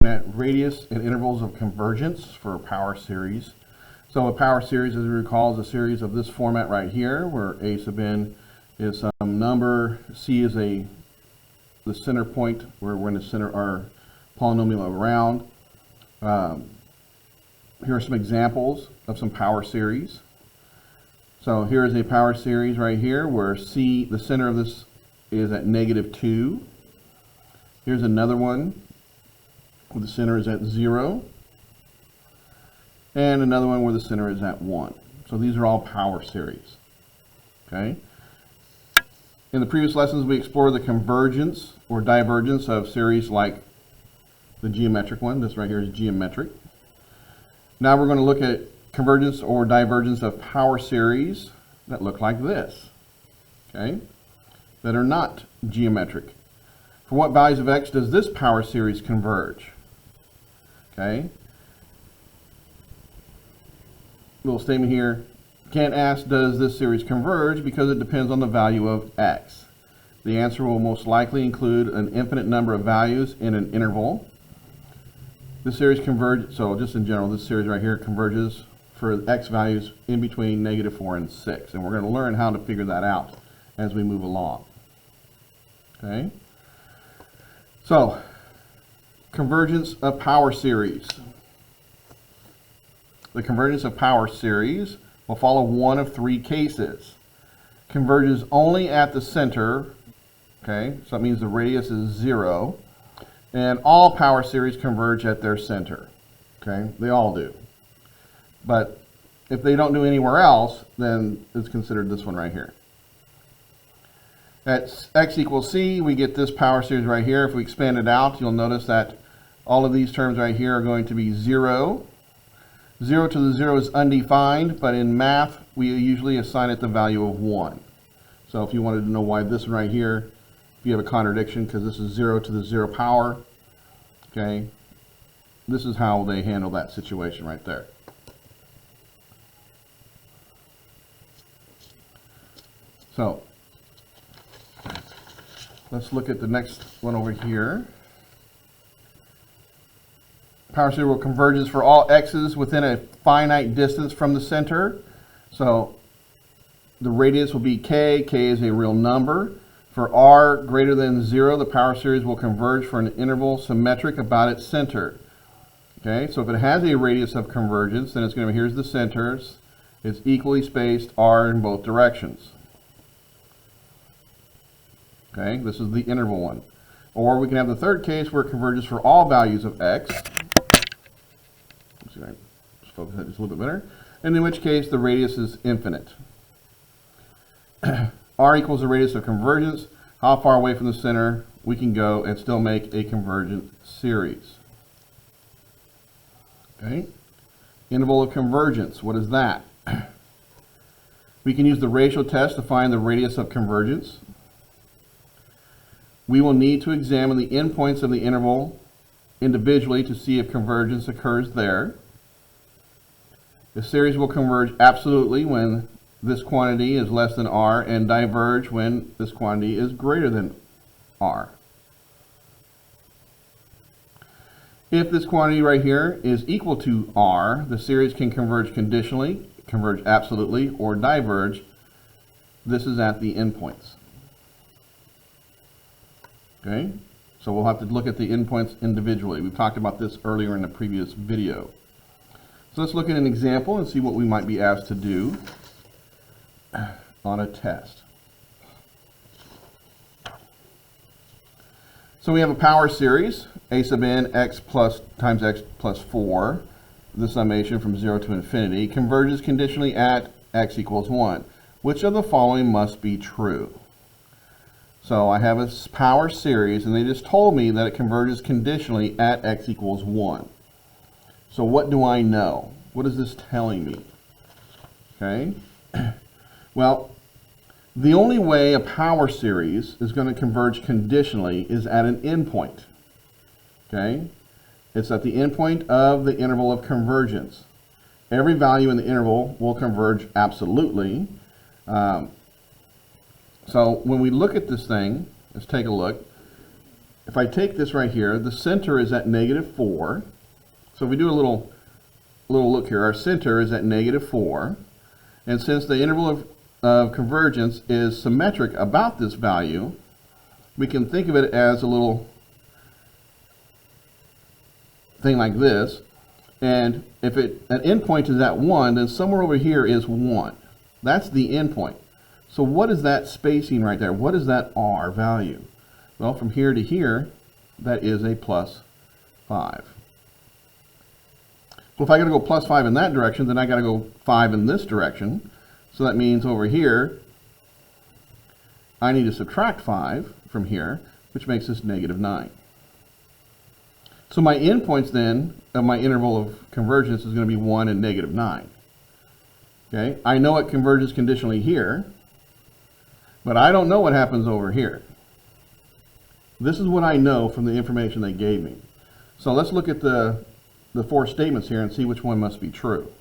looking at radius and intervals of convergence for a power series. So a power series, as we recall, is a series of this format right here, where a sub n is some number, c is the center point where we're going to center our polynomial around. Here are some examples of some power series. So here is a power series right here where c, the center of this, is at -2. Here's another one where the center is at 0. And another one where the center is at 1. So these are all power series. Okay. In the previous lessons, we explored the convergence or divergence of series like the geometric one. This right here is geometric. Now we're going to look at convergence or divergence of power series that look like this. Okay. That are not geometric. For what values of x does this power series converge? Okay. Little statement here. Can't ask, does this series converge, because it depends on the value of x. The answer will most likely include an infinite number of values in an interval. This series converges, so just in general, this series right here converges for x values in between -4 and 6. And we're going to learn how to figure that out as we move along. Okay? So, convergence of power series. The convergence of power series will follow one of three cases. Converges only at the center, okay, so that means the radius is 0, and all power series converge at their center, okay, they all do. But if they don't do anywhere else, then it's considered this one right here. At x equals c, we get this power series right here. If we expand it out, you'll notice that all of these terms right here are going to be 0. 0 to the 0 is undefined, but in math, we usually assign it the value of 1. So if you wanted to know why this one right here, if you have a contradiction, because this is 0 to the 0 power, okay, this is how they handle that situation right there. So, let's look at the next one over here. Power series will converges for all x's within a finite distance from the center. So the radius will be k. K is a real number. For r greater than 0, the power series will converge for an interval symmetric about its center. Okay, so if it has a radius of convergence, then it's going to be, here's the centers. It's equally spaced r in both directions. Okay, this is the interval one. Or we can have the third case where it converges for all values of x. Let's focus that just a little bit better. And in which case the radius is infinite. R equals the radius of convergence. How far away from the center we can go and still make a convergent series. Okay. Interval of convergence. What is that? We can use the ratio test to find the radius of convergence. We will need to examine the endpoints of the interval individually to see if convergence occurs there. The series will converge absolutely when this quantity is less than r, and diverge when this quantity is greater than r. If this quantity right here is equal to r, the series can converge conditionally, converge absolutely, or diverge. This is at the endpoints. Okay, so we'll have to look at the endpoints individually. We've talked about this earlier in the previous video. So let's look at an example and see what we might be asked to do on a test. So we have a power series, a sub n x plus times x plus 4, the summation from 0 to infinity, converges conditionally at x equals 1. Which of the following must be true? So I have a power series, and they just told me that it converges conditionally at x equals 1. So what do I know? What is this telling me? Okay. Well, the only way a power series is going to converge conditionally is at an endpoint. Okay. It's at the endpoint of the interval of convergence. Every value in the interval will converge absolutely. So when we look at this thing, let's take a look. if I take this right here, the center is at -4. So if we do a little look here, our center is at -4. And since the interval of convergence is symmetric about this value, we can think of it as a little thing like this. And if an endpoint is at 1, then somewhere over here is 1. That's the endpoint. So what is that spacing right there? What is that R value? Well, from here to here, that is a +5. So if I got to go +5 in that direction, then I got to go 5 in this direction. So that means over here, I need to subtract 5 from here, which makes this -9. So my endpoints then of my interval of convergence is going to be 1 and -9. Okay, I know it converges conditionally here, but I don't know what happens over here. This is what I know from the information they gave me. So let's look at the 4 statements here and see which one must be true.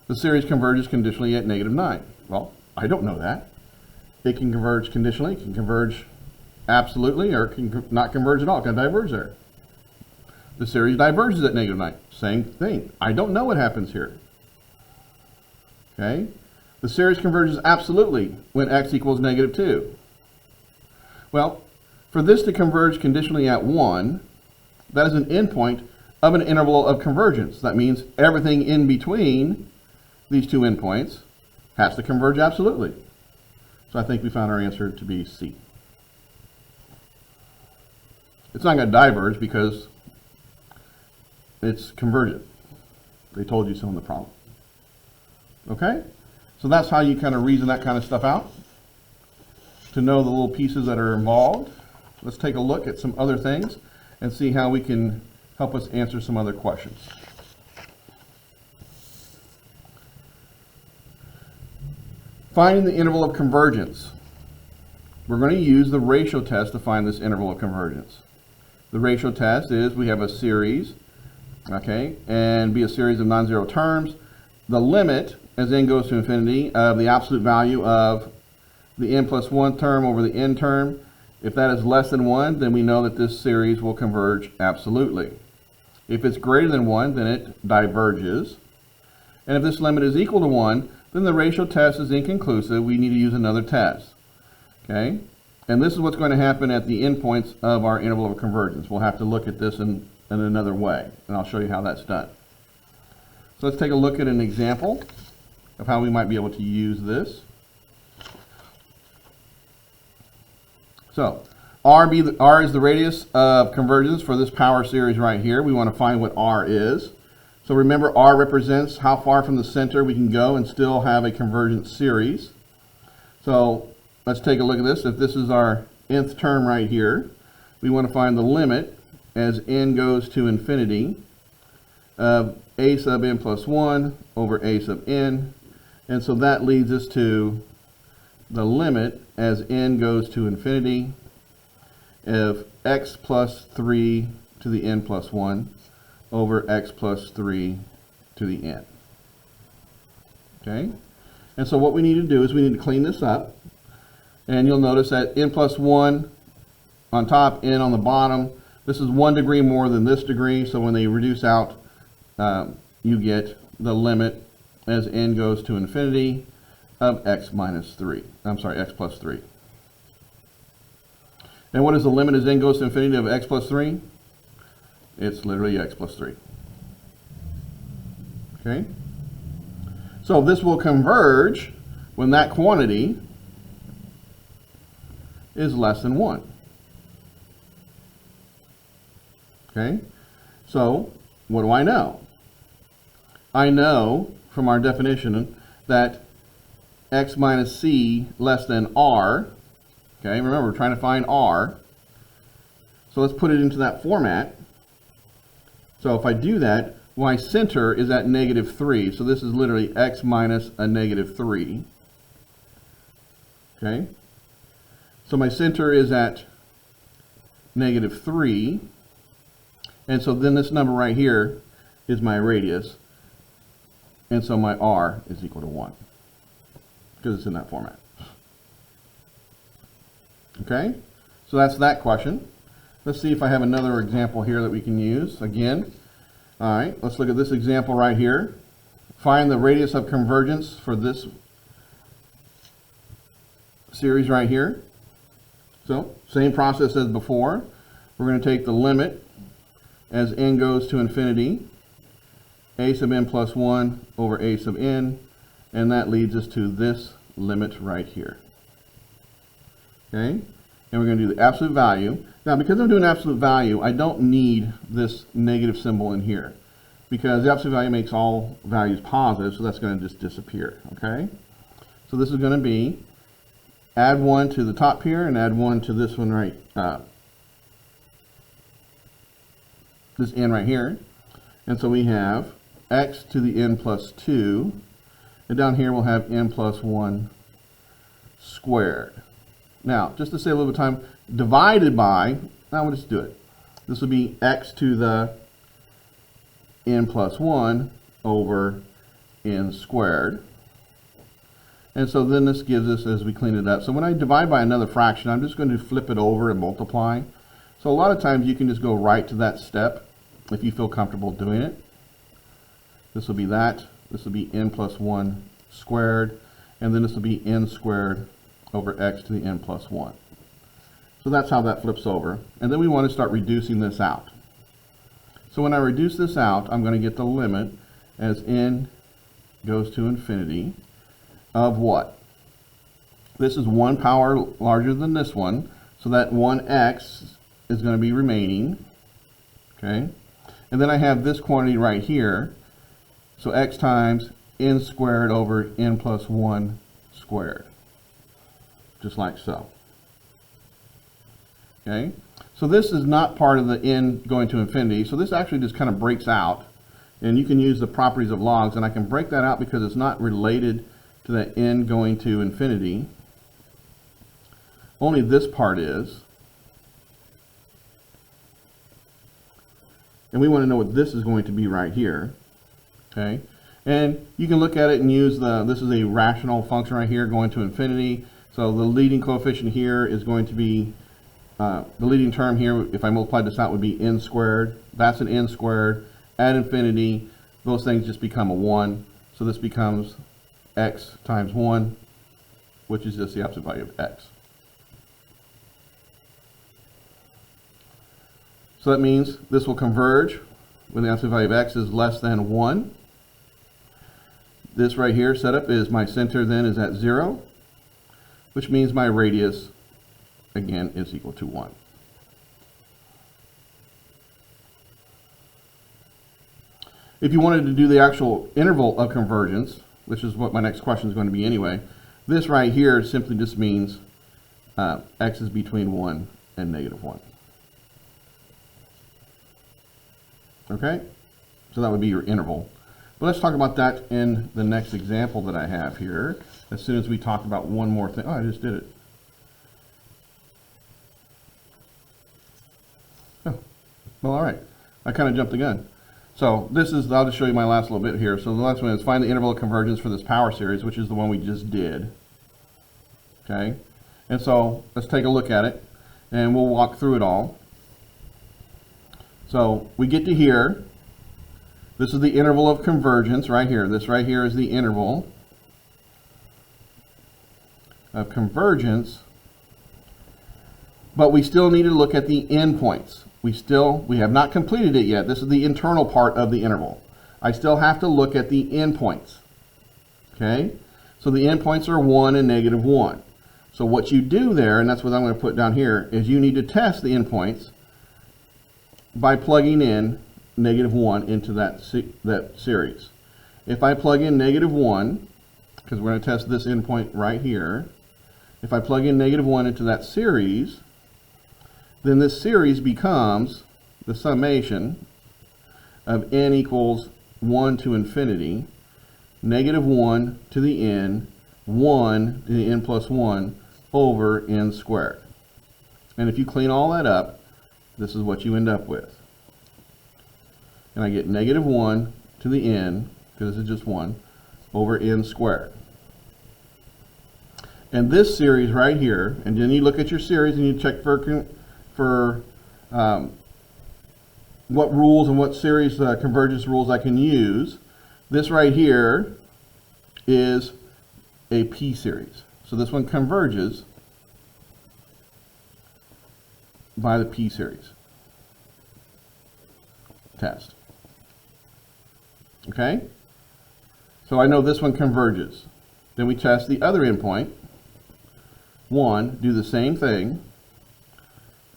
The series converges conditionally at -9. Well, I don't know that. It can converge conditionally, it can converge absolutely, or it can not converge at all, it can diverge there. The series diverges at -9. Same thing. I don't know what happens here. Okay? The series converges absolutely when x equals -2. Well, for this to converge conditionally at 1, that is an endpoint of an interval of convergence. That means everything in between these two endpoints has to converge absolutely. So I think we found our answer to be C. It's not going to diverge because it's convergent. They told you so in the problem. Okay? So that's how you kind of reason that kind of stuff out, to know the little pieces that are involved. Let's take a look at some other things and see how we can help us answer some other questions. Finding the interval of convergence. We're going to use the ratio test to find this interval of convergence. The ratio test is we have a series, okay, and be a series of non-zero terms. The limit, as n goes to infinity, of the absolute value of the n plus 1 term over the n term. If that is less than 1, then we know that this series will converge absolutely. If it's greater than 1, then it diverges. And if this limit is equal to 1, then the ratio test is inconclusive. We need to use another test. Okay? And this is what's going to happen at the endpoints of our interval of convergence. We'll have to look at this in another way, and I'll show you how that's done. So let's take a look at an example of how we might be able to use this. So R is the radius of convergence for this power series right here. We want to find what R is. So remember, R represents how far from the center we can go and still have a convergent series. So let's take a look at this. If this is our nth term right here, we want to find the limit as n goes to infinity of a sub n plus 1 over a sub n. And so that leads us to the limit as n goes to infinity of x plus 3 to the n plus 1 over x plus 3 to the n. Okay? And so what we need to do is we need to clean this up. And you'll notice that n plus 1 on top, n on the bottom. This is 1 degree more than this degree, so when they reduce out, you get the limit as n goes to infinity of x minus 3. I'm sorry, x plus 3. And what is the limit as n goes to infinity of x plus 3? It's literally x plus 3. Okay? So this will converge when that quantity is less than 1. Okay? So, what do I know? I know from our definition that x minus c less than r. Okay, remember, we're trying to find r. So let's put it into that format. So if I do that, my center is at -3. So this is literally x minus a -3. Okay? So my center is at -3. And so then this number right here is my radius. And so my r is equal to 1. Because it's in that format. Okay? So that's that question. Let's see if I have another example here that we can use again. All right, let's look at this example right here. Find the radius of convergence for this series right here. So, same process as before. We're going to take the limit as n goes to infinity, a sub n plus 1 over a sub n, and that leads us to this limit right here. Okay? And we're going to do the absolute value. Now, because I'm doing absolute value, I don't need this negative symbol in here, because the absolute value makes all values positive, so that's going to just disappear. Okay? So this is going to be add 1 to the top here and add 1 to this one right, this n right here. And so we have x to the n plus 2, and down here we'll have n plus 1 squared. Now, just to save a little bit of time, divided by, now we'll just do it. This will be x to the n plus 1 over n squared. And so then this gives us, as we clean it up, so when I divide by another fraction, I'm just going to flip it over and multiply. So a lot of times you can just go right to that step if you feel comfortable doing it. This will be that. This will be n plus 1 squared. And then this will be n squared over x to the n plus 1. So that's how that flips over. And then we want to start reducing this out. So when I reduce this out, I'm going to get the limit as n goes to infinity of what? This is 1 power larger than this one, so that 1x is going to be remaining. Okay? And then I have this quantity right here, so x times n squared over n plus 1 squared. Just like so. Okay? So this is not part of the n going to infinity, so this actually just kind of breaks out, and you can use the properties of logs, and I can break that out because it's not related to that n going to infinity. Only this part is. And we want to know what this is going to be right here. Okay? And you can look at it and use this is a rational function right here going to infinity. So the leading coefficient here is going to be, the leading term here, if I multiply this out, would be n squared. That's an n squared. At infinity, those things just become a 1. So this becomes x times 1, which is just the absolute value of x. So that means this will converge when the absolute value of x is less than 1. This right here setup is my center then is at 0, which means my radius again is equal to 1. If you wanted to do the actual interval of convergence, which is what my next question is going to be anyway, this right here simply just means x is between 1 and negative 1. Okay? So that would be your interval. But let's talk about that in the next example that I have here, as soon as we talk about one more thing. Oh, I just did it. Oh, well, all right. I kind of jumped the gun. So this is, I'll just show you my last little bit here. So the last one is find the interval of convergence for this power series, which is the one we just did. Okay? And so let's take a look at it, and we'll walk through it all. So we get to here. This is the interval of convergence right here. This right here is the interval of convergence. But we still need to look at the endpoints. We have not completed it yet. This is the internal part of the interval. I still have to look at the endpoints. Okay? So the endpoints are 1 and negative 1. So what you do there, and that's what I'm going to put down here, is you need to test the endpoints by plugging in negative 1 into that series. If I plug in negative 1, because we're going to test this endpoint right here, if I plug in negative 1 into that series, then this series becomes the summation of n equals 1 to infinity, negative 1 to the n, 1 to the n plus 1 over n squared. And if you clean all that up, this is what you end up with. And I get negative 1 to the n, because this is just 1, over n squared. And this series right here, and then you look at your series and you check for what rules and what series convergence rules I can use. This right here is a P series. So this one converges by the P series test. Okay? So I know this one converges. Then we test the other endpoint. 1, do the same thing.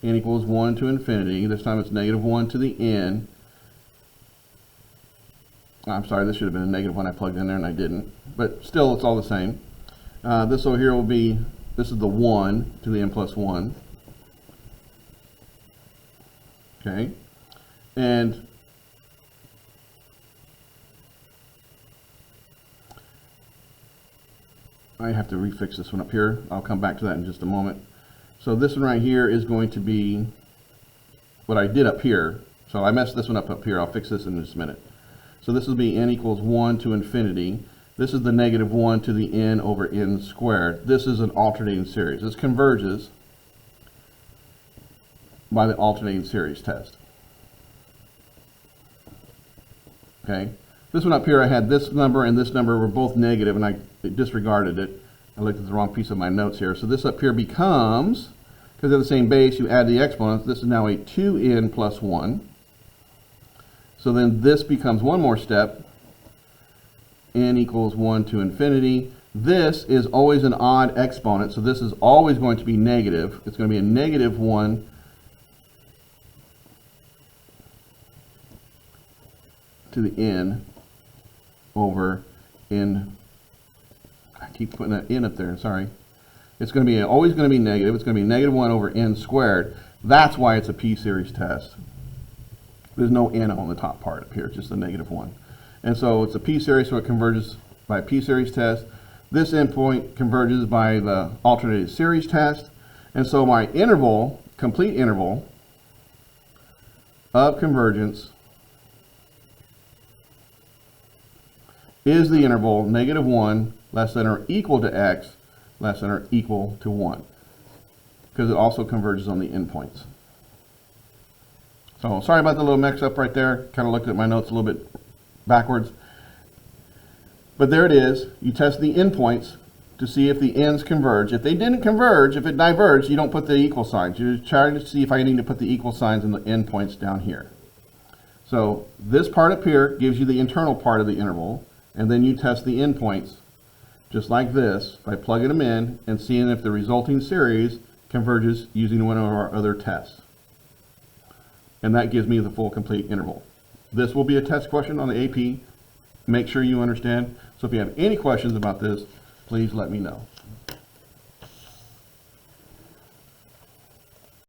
N equals 1 to infinity. This time it's negative 1 to the n. I'm sorry, this should have been a negative 1 I plugged in there and I didn't. But still, it's all the same. This over here will be, this is the 1 to the n plus 1. Okay? And I have to refix this one up here. I'll come back to that in just a moment. So this one right here is going to be what I did up here. So I messed this one up here. I'll fix this in just a minute. So this will be n equals 1 to infinity. This is the negative 1 to the n over n squared. This is an alternating series. This converges by the alternating series test. Okay. This one up here, I had this number and this number were both negative, and I disregarded it. I looked at the wrong piece of my notes here. So this up here becomes, because they're the same base, you add the exponents. This is now a 2n plus 1. So then this becomes one more step. N equals 1 to infinity. This is always an odd exponent, so this is always going to be negative. It's going to be a negative 1 to the n over n. I keep putting that n up there, sorry. It's going to be always going to be negative. It's going to be negative 1 over n squared. That's why it's a p-series test. There's no n on the top part up here, just the negative 1. And so it's a p-series, so it converges by a p-series test. This endpoint converges by the alternated series test. And so my interval, complete interval of convergence is the interval negative 1 less than or equal to x less than or equal to 1, because it also converges on the endpoints. So sorry about the little mix up right there. Kind of looked at my notes a little bit backwards. But there it is. You test the endpoints to see if the ends converge. If they didn't converge, if it diverged, you don't put the equal signs. You try to see if I need to put the equal signs in the endpoints down here. So this part up here gives you the internal part of the interval, and then you test the endpoints just like this by plugging them in and seeing if the resulting series converges using one of our other tests. And that gives me the full complete interval. This will be a test question on the AP. Make sure you understand. So if you have any questions about this, please let me know.